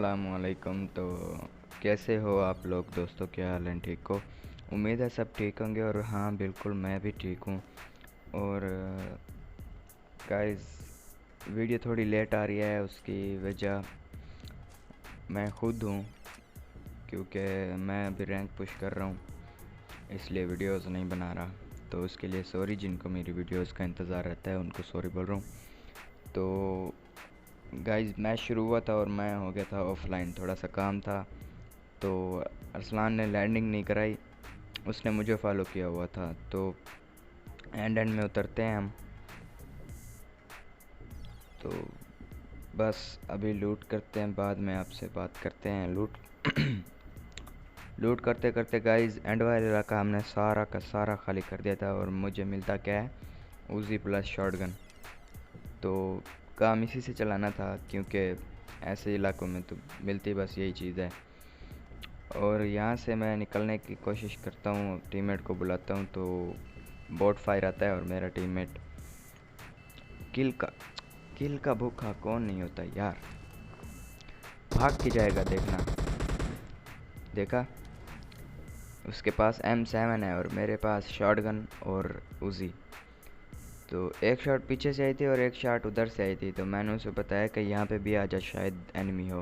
अस्सलामुअलैकुम। तो कैसे हो आप लोग दोस्तों, क्या हाल है? ठीक हो? उम्मीद है सब ठीक होंगे। और हाँ, बिल्कुल मैं भी ठीक हूँ। और गाइस, वीडियो थोड़ी लेट आ रही है, उसकी वजह मैं खुद हूँ, क्योंकि मैं अभी रैंक पुश कर रहा हूँ, इसलिए वीडियोस नहीं बना रहा। तो उसके लिए सॉरी, जिनको मेरी वीडियोस का इंतज़ार रहता है उनको सॉरी बोल रहा हूँ। तो गाइस, मैच शुरू हुआ था और मैं हो गया था ऑफलाइन, थोड़ा सा काम था। तो अरसलान ने लैंडिंग नहीं कराई, उसने मुझे फॉलो किया हुआ था। तो एंड में उतरते हैं हम। तो बस अभी लूट करते हैं, बाद में आपसे बात करते हैं। लूट लूट करते करते गाइस, एंड वाला इलाका हमने सारा का सारा खाली कर दिया था। और मुझे मिलता क्या है? उजी प्लस शॉटगन। तो काम इसी से चलाना था, क्योंकि ऐसे इलाकों में तो मिलती बस यही चीज़ है। और यहाँ से मैं निकलने की कोशिश करता हूँ, टीममेट को बुलाता हूँ, तो बोट फायर आता है और मेरा टीममेट किल का किल का भूखा कौन नहीं होता यार, भाग के जाएगा। देखा, उसके पास M7 है और मेरे पास शॉटगन और उजी। तो एक शॉट पीछे से आई थी और एक शॉट उधर से आई थी। तो मैंने उसे बताया कि यहाँ पे भी आ जा, शायद एनिमी हो।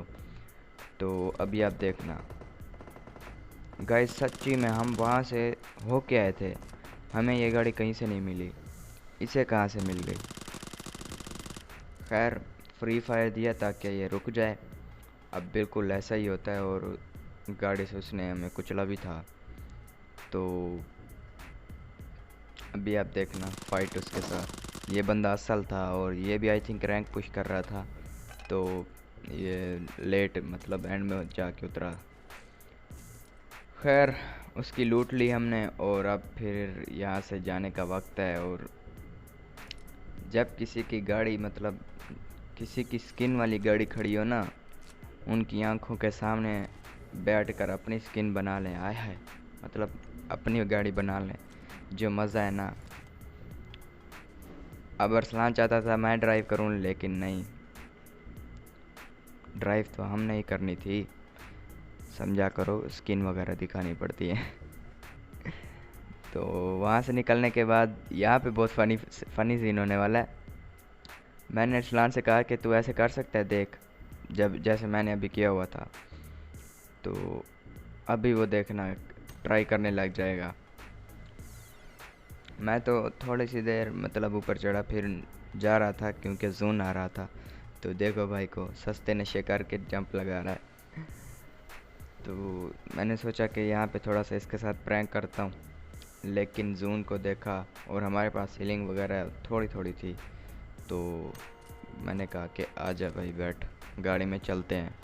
तो अभी आप देखना गाइस, सच्ची में हम वहाँ से होके आए थे, हमें ये गाड़ी कहीं से नहीं मिली, इसे कहाँ से मिल गई? खैर, फ्री फायर दिया ताकि ये रुक जाए। अब बिल्कुल ऐसा ही होता है, और गाड़ी से उसने हमें कुचला भी था। तो अभी आप देखना फाइट उसके साथ। ये बंदा असल था और ये भी आई थिंक रैंक पुश कर रहा था। तो ये लेट, मतलब एंड में जाके उतरा। खैर, उसकी लूट ली हमने और अब फिर यहाँ से जाने का वक्त है। और जब किसी की गाड़ी, मतलब किसी की स्किन वाली गाड़ी खड़ी हो ना, उनकी आंखों के सामने बैठ कर अपनी स्किन बना लें, आय है, मतलब अपनी गाड़ी बना लें, जो मज़ा है ना। अब अरसलान चाहता था मैं ड्राइव करूं, लेकिन नहीं, ड्राइव तो हमने ही करनी थी। समझा करो, स्किन वगैरह दिखानी पड़ती है। तो वहाँ से निकलने के बाद यहाँ पे बहुत फ़नी फ़नी सीन होने वाला है। मैंने अरसलान से कहा कि तू ऐसे कर सकता है, देख, जब जैसे मैंने अभी किया हुआ था। तो अभी वो देखना ट्राई करने लग जाएगा। मैं तो थोड़ी सी देर मतलब ऊपर चढ़ा, फिर जा रहा था क्योंकि जून आ रहा था। तो देखो भाई को सस्ते नशे करके जंप लगा रहा है। तो मैंने सोचा कि यहाँ पे थोड़ा सा इसके साथ प्रैंक करता हूँ, लेकिन जून को देखा और हमारे पास हीलिंग वगैरह थोड़ी थोड़ी थी। तो मैंने कहा कि आजा भाई, बैठ गाड़ी में चलते हैं,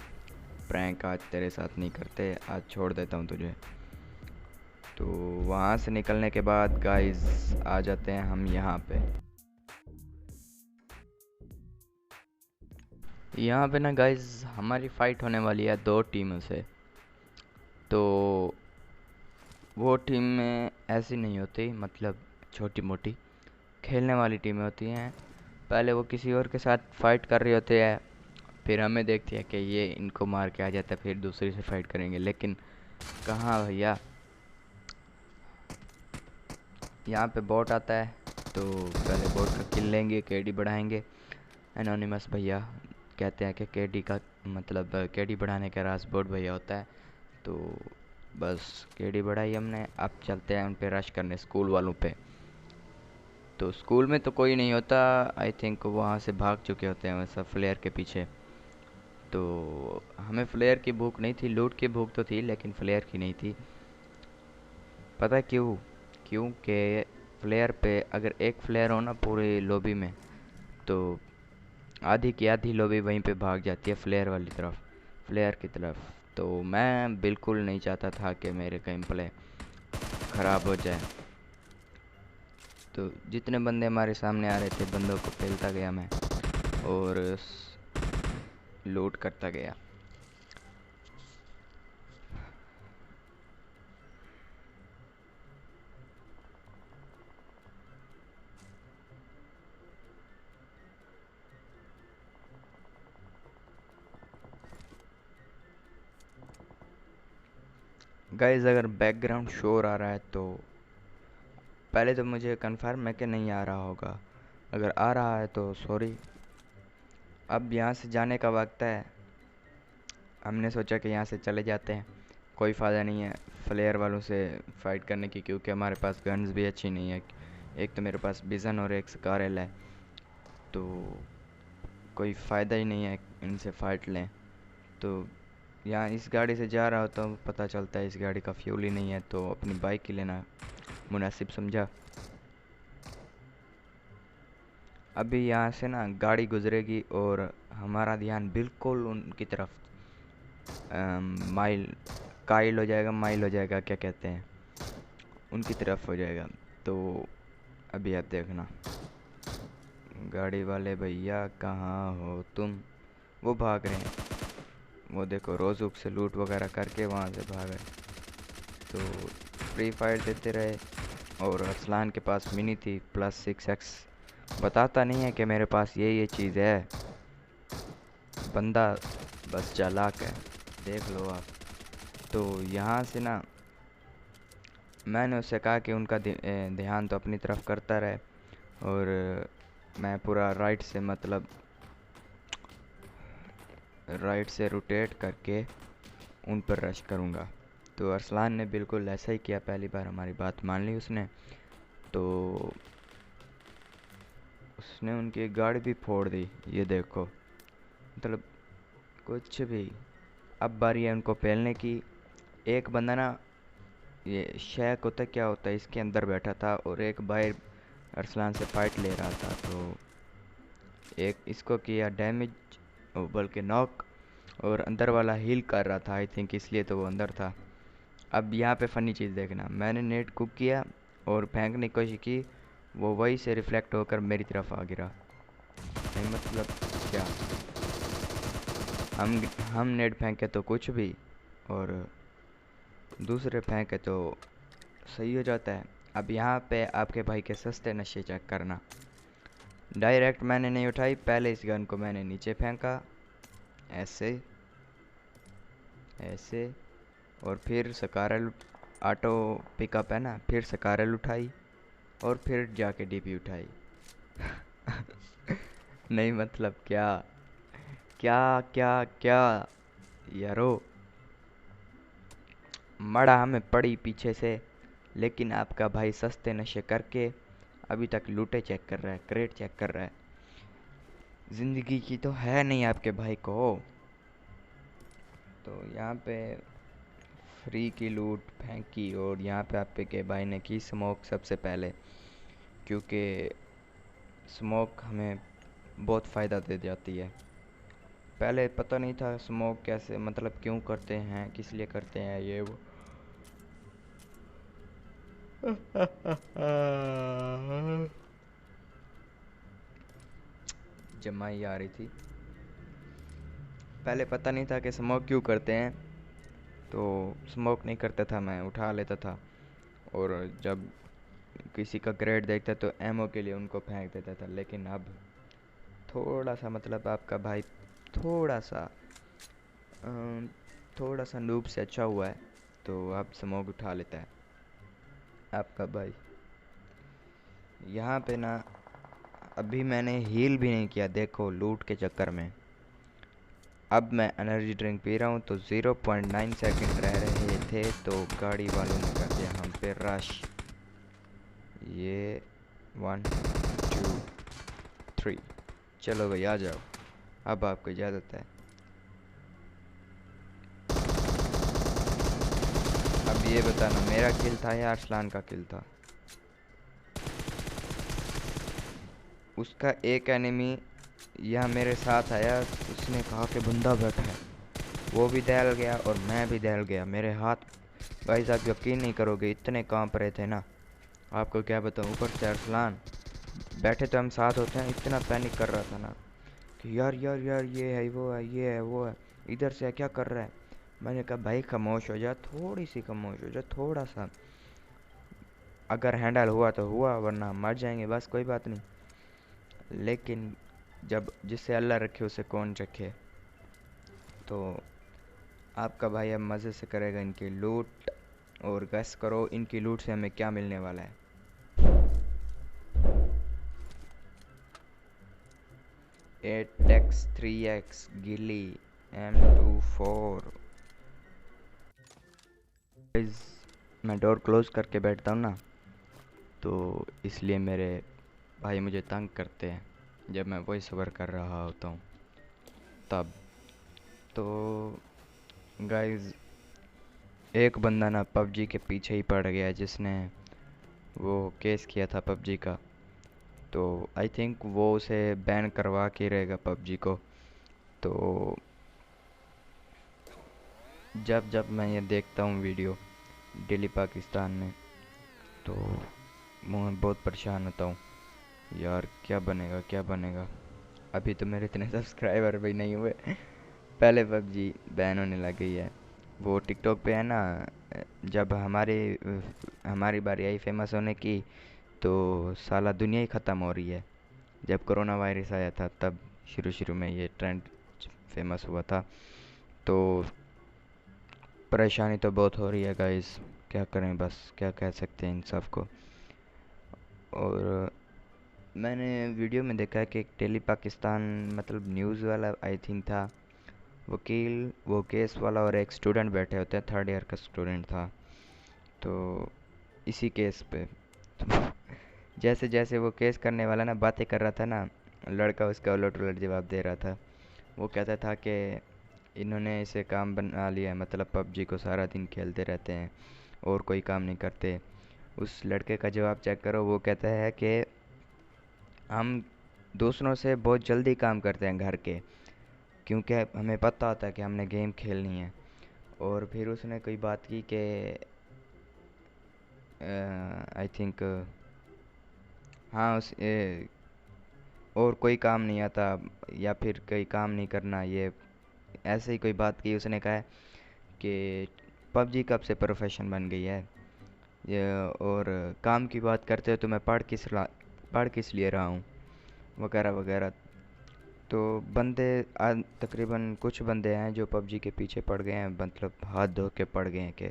प्रैंक आज तेरे साथ नहीं करते, आज छोड़ देता हूँ तुझे। तो वहाँ से निकलने के बाद गाइस आ जाते हैं हम यहाँ पे। यहाँ पे ना गाइस, हमारी फ़ाइट होने वाली है दो टीमों से। तो वो टीम में ऐसी नहीं होती, मतलब छोटी मोटी खेलने वाली टीमें होती हैं। पहले वो किसी और के साथ फाइट कर रही होती है, फिर हमें देखती है कि ये इनको मार के आ जाता है, फिर दूसरी से फाइट करेंगे। लेकिन कहाँ भैया, यहाँ पे बॉट आता है, तो पहले बॉट का किल लेंगे, केडी बढ़ाएंगे। एनोनिमस भैया कहते हैं कि केडी का मतलब केडी बढ़ाने का राज बॉट भैया होता है। तो बस केडी बढ़ाई हमने, अब चलते हैं उन पे रश करने, स्कूल वालों पे। तो स्कूल में तो कोई नहीं होता, आई थिंक वहाँ से भाग चुके होते हैं वैसा फ्लेयर के पीछे। तो हमें फ्लेयर की भूख नहीं थी, लूट की भूख तो थी, लेकिन फ्लेयर की नहीं थी। पता है क्यों? क्योंकि फ्लेयर पे अगर एक फ्लेयर हो ना पूरी लॉबी में, तो आधी की आधी लॉबी वहीं पे भाग जाती है फ्लेयर वाली तरफ, फ्लेयर की तरफ। तो मैं बिल्कुल नहीं चाहता था कि मेरे गेम प्ले ख़राब हो जाए। तो जितने बंदे हमारे सामने आ रहे थे, बंदों को फेलता गया मैं और लूट करता गया। गाइस अगर बैकग्राउंड शोर आ रहा है तो पहले तो मुझे कंफर्म है कि नहीं आ रहा होगा। अगर आ रहा है तो सॉरी। अब यहाँ से जाने का वक्त है। हमने सोचा कि यहाँ से चले जाते हैं, कोई फ़ायदा नहीं है फ्लेयर वालों से फ़ाइट करने की, क्योंकि हमारे पास गन्स भी अच्छी नहीं है। एक तो मेरे पास बिजन और एक स्कारल है, तो कोई फ़ायदा ही नहीं है इनसे फ़ाइट लें। तो यहाँ इस गाड़ी से जा रहा हो तो पता चलता है इस गाड़ी का फ्यूल ही नहीं है, तो अपनी बाइक ही लेना मुनासिब समझा। अभी यहाँ से ना गाड़ी गुजरेगी और हमारा ध्यान बिल्कुल उनकी तरफ माइल काइल हो जाएगा, माइल हो जाएगा, क्या कहते हैं, उनकी तरफ हो जाएगा। तो अभी आप देखना, गाड़ी वाले भैया कहाँ हो तुम। वो भाग रहे हैं, वो देखो रोज़ुक से लूट वगैरह करके वहाँ से भाग रहे। तो फ्री फायर देते रहे और अरसलान के पास मिनी थी +6x। बताता नहीं है कि मेरे पास ये चीज़ है, बंदा बस चालाक है, देख लो आप। तो यहाँ से ना मैंने उससे कहा कि उनका ध्यान तो अपनी तरफ करता रहे, और मैं पूरा राइट से मतलब राइट से रोटेट करके उन पर रश करूँगा। तो अरसलान ने बिल्कुल ऐसा ही किया, पहली बार हमारी बात मान ली उसने। तो उसने उनकी गाड़ी भी फोड़ दी, ये देखो, मतलब कुछ भी। अब बारी है उनको पेलने की। एक बंदा ना, ये शेक होता है क्या होता है, इसके अंदर बैठा था और एक बाहर अरसलान से फाइट ले रहा था। तो एक इसको किया डैमेज, बल्कि नॉक, और अंदर वाला हील कर रहा था आई थिंक, इसलिए तो वो अंदर था। अब यहाँ पे फ़नी चीज़ देखना, मैंने नेट कुक किया और फेंकने की कोशिश की, वो वही से रिफ्लेक्ट होकर मेरी तरफ आ गिरा। नहीं मतलब क्या, हम नेट फेंके तो कुछ भी, और दूसरे फेंके तो सही हो जाता है। अब यहाँ पे आपके भाई के सस्ते नशे चेक करना। डायरेक्ट मैंने नहीं उठाई, पहले इस गन को मैंने नीचे फेंका, ऐसे ऐसे, और फिर स्कारल ऑटो पिकअप है ना, फिर स्कारल उठाई और फिर जाके डीपी उठाई। नहीं मतलब क्या क्या क्या क्या यारो, मड़ा हमें पड़ी पीछे से, लेकिन आपका भाई सस्ते नशे करके अभी तक लूटे चेक कर रहा है, क्रेट चेक कर रहा है। ज़िंदगी की तो है नहीं आपके भाई को। तो यहाँ पे फ्री की लूट फेंकी, और यहाँ पे आपके के भाई ने की स्मोक सबसे पहले, क्योंकि स्मोक हमें बहुत फ़ायदा दे जाती है। पहले पता नहीं था स्मोक कैसे, मतलब क्यों करते हैं, किस लिए करते हैं, ये वो। जमाई आ रही थी। पहले पता नहीं था कि स्मोक क्यों करते हैं, तो स्मोक नहीं करता था, मैं उठा लेता था, और जब किसी का ग्रेड देखता तो एमओ के लिए उनको फेंक देता था। लेकिन अब थोड़ा सा मतलब आपका भाई थोड़ा सा अम, थोड़ा सा नूब से अच्छा हुआ है, तो अब स्मोक उठा लेता है आपका भाई। यहाँ पे ना अभी मैंने हील भी नहीं किया, देखो लूट के चक्कर में। अब मैं एनर्जी ड्रिंक पी रहा हूँ, तो 0.9 सेकंड रह रहे थे तो गाड़ी वालों ने कर दिया हम पे रश। ये 1 2 3, चलो भाई आ जाओ, अब आपको इजाज़त है। अब ये बताना मेरा किल था या अरसलान का किल था। उसका एक एनिमी यहाँ मेरे साथ आया, उसने कहा कि बंदा बैठा है, वो भी दहल गया और मैं भी दहल गया। मेरे हाथ भाई साहब यकीन नहीं करोगे, इतने कांप रहे थे ना, आपको क्या बताऊँ। ऊपर से अरसलान, बैठे तो हम साथ होते हैं, इतना पैनिक कर रहा था ना कि यार यार यार ये है वो है ये है वो है, इधर से क्या कर रहा है। मैंने कहा भाई खामोश हो जा, थोड़ी सी खामोश हो जा, थोड़ा सा, अगर हैंडल हुआ तो हुआ, वरना मर जाएंगे, बस कोई बात नहीं। लेकिन जब जिससे अल्लाह रखे उसे कौन रखे। तो आपका भाई अब मज़े से करेगा इनकी लूट, और गैस करो इनकी लूट से हमें क्या मिलने वाला है। 8x 3x गिली M24। गाइस मैं डोर क्लोज करके बैठता हूँ ना, तो इसलिए मेरे भाई मुझे तंग करते हैं जब मैं वॉइस ओवर कर रहा होता हूँ तब। तो गाइस एक बंदा ना पबजी के पीछे ही पड़ गया जिसने वो केस किया था पबजी का। तो आई थिंक वो उसे बैन करवा के रहेगा पबजी को। तो जब जब मैं ये देखता हूँ वीडियो डेली पाकिस्तान में, तो मैं बहुत परेशान होता हूँ यार, क्या बनेगा क्या बनेगा। अभी तो मेरे इतने सब्सक्राइबर भी नहीं हुए, पहले पबजी बैन होने लग गई है। वो टिकटॉक पे है ना, जब हमारी बारी आई फेमस होने की, तो साला दुनिया ही ख़त्म हो रही है। जब कोरोना वायरस आया था तब शुरू शुरू में ये ट्रेंड फेमस हुआ था। तो परेशानी तो बहुत हो रही है गाइस, क्या करें, बस क्या कह सकते हैं इन सब को। और मैंने वीडियो में देखा है कि एक डेली पाकिस्तान मतलब न्यूज़ वाला आई थिंक था, वकील वो केस वाला और एक स्टूडेंट बैठे होते हैं, थर्ड ईयर का स्टूडेंट था। तो इसी केस पे तो जैसे जैसे वो केस करने वाला ना बातें कर रहा था ना, लड़का उसका उलट उलट जवाब दे रहा था। वो कहता था कि इन्होंने इसे काम बना लिया है, मतलब पबजी को सारा दिन खेलते रहते हैं और कोई काम नहीं करते। उस लड़के का जवाब चेक करो, वो कहता है कि हम दूसरों से बहुत जल्दी काम करते हैं घर के, क्योंकि हमें पता होता है कि हमने गेम खेलनी है। और फिर उसने कोई बात की कि आई थिंक हाँ और कोई काम नहीं आता, या फिर कोई काम नहीं करना, ये ऐसे ही कोई बात की। उसने कहा कि पबजी कब से प्रोफेशन बन गई है ये, और काम की बात करते हो तो मैं पढ़ किस लिए रहा हूँ, वगैरह वगैरह। तो बंदे तकरीबन कुछ बंदे हैं जो पबजी के पीछे पड़ गए हैं, मतलब हाथ धो के पड़ गए हैं कि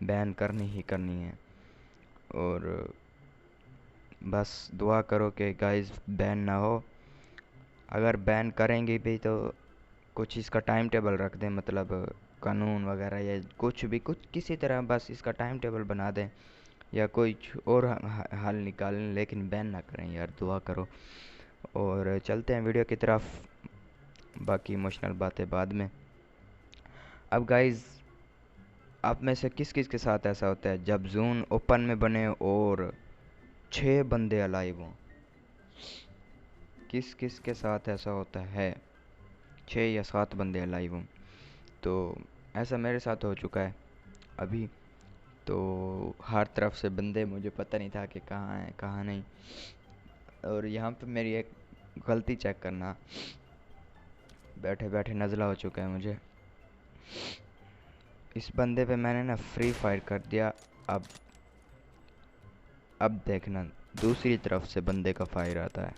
बैन करनी ही करनी है। और बस दुआ करो कि गाइस बैन ना हो। अगर बैन करेंगे भी तो कुछ इसका टाइम टेबल रख दें, मतलब कानून वगैरह या कुछ भी, कुछ किसी तरह बस इसका टाइम टेबल बना दें, या कोई और हल निकालें, लेकिन बैन ना करें यार, दुआ करो। और चलते हैं वीडियो की तरफ, बाकी इमोशनल बातें बाद में। अब गाइस आप में से किस किस के साथ ऐसा होता है जब जोन ओपन में बने और 6 बंदे अलाइव हों? किस किस के साथ ऐसा होता है 6 या 7 बंदे अलाइव हों? तो ऐसा मेरे साथ हो चुका है अभी। तो हर तरफ से बंदे, मुझे पता नहीं था कि कहाँ हैं कहाँ नहीं। और यहाँ पे मेरी एक गलती चेक करना, बैठे बैठे नज़ला हो चुका है मुझे। इस बंदे पे मैंने ना फ्री फायर कर दिया। अब अब देखना दूसरी तरफ से बंदे का फायर आता है।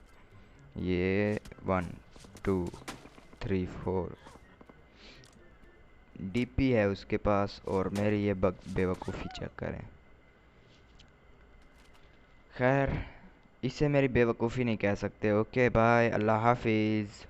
ये 1 2 3 4 डीपी है उसके पास, और मेरी ये बेवकूफ़ी चेक करें। खैर इसे मेरी बेवकूफ़ी नहीं कह सकते। ओके बाय, अल्लाह हाफिज़।